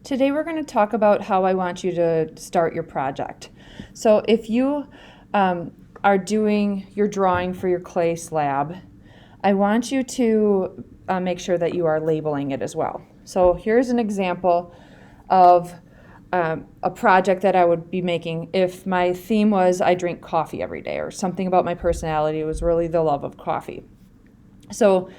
Today we're going to talk about how I want you to start your project. So if you are doing your drawing for your clay slab, I want you to make sure that you are labeling it as well. So here's an example of a project that I would be making if my theme was I drink coffee every day, or something about my personality was really the love of coffee. So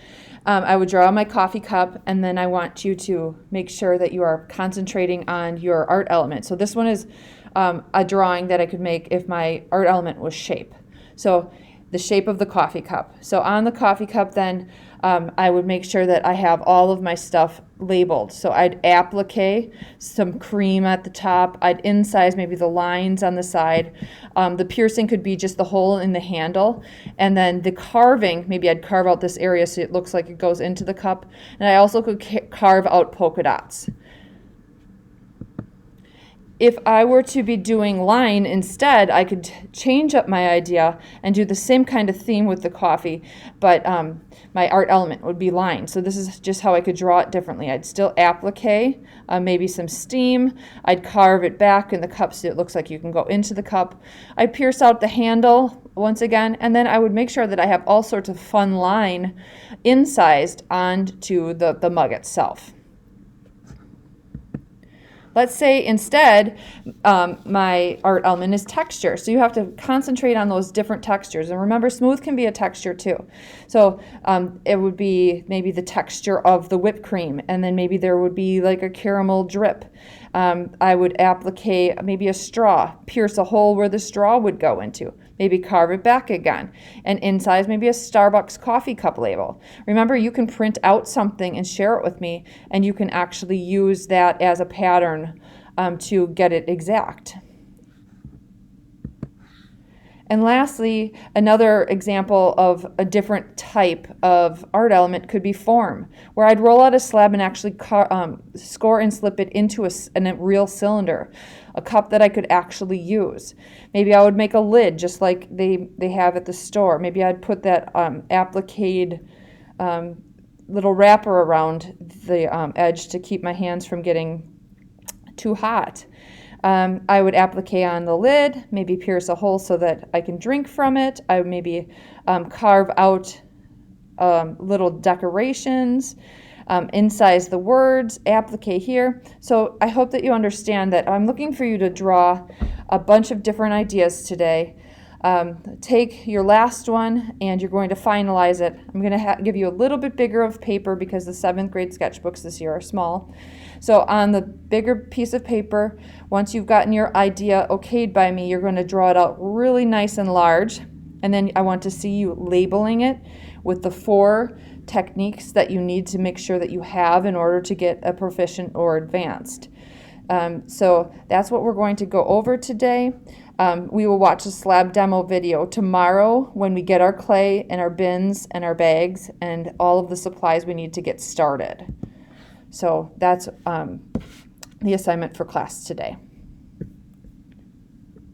I would draw my coffee cup, and then I want you to make sure that you are concentrating on your art element. So this one is a drawing that I could make if my art element was shape. So the shape of the coffee cup. So on the coffee cup then, I would make sure that I have all of my stuff labeled. So I'd applique some cream at the top. I'd incise maybe the lines on the side. The piercing could be just the hole in the handle. And then the carving, maybe I'd carve out this area so it looks like it goes into the cup. And I also could carve out polka dots. If I were to be doing line instead, I could change up my idea and do the same kind of theme with the coffee, but my art element would be line. So this is just how I could draw it differently. I'd still applique, maybe some steam. I'd carve it back in the cup so it looks like you can go into the cup. I'd pierce out the handle once again, and then I would make sure that I have all sorts of fun line incised onto the mug itself. Let's say instead my art element is texture. So you have to concentrate on those different textures. And remember, smooth can be a texture too. So it would be maybe the texture of the whipped cream, and then maybe there would be like a caramel drip. I would applique maybe a straw, pierce a hole where the straw would go into. Maybe carve it back again, and incise maybe a Starbucks coffee cup label. Remember, you can print out something and share it with me, and you can actually use that as a pattern to get it exact. And lastly, another example of a different type of art element could be form, where I'd roll out a slab and actually score and slip it into a real cylinder, a cup that I could actually use. Maybe I would make a lid just like they have at the store. Maybe I'd put that appliqued little wrapper around the edge to keep my hands from getting too hot. I would applique on the lid, maybe pierce a hole so that I can drink from it. I would maybe carve out little decorations, incise the words, applique here. So I hope that you understand that I'm looking for you to draw a bunch of different ideas today. Take your last one and you're going to finalize it. I'm going to give you a little bit bigger of paper because the 7th grade sketchbooks this year are small. So on the bigger piece of paper, once you've gotten your idea okayed by me, you're going to draw it out really nice and large. And then I want to see you labeling it with the 4 techniques that you need to make sure that you have in order to get a proficient or advanced. So that's what we're going to go over today. We will watch a slab demo video tomorrow when we get our clay and our bins and our bags and all of the supplies we need to get started. So that's the assignment for class today.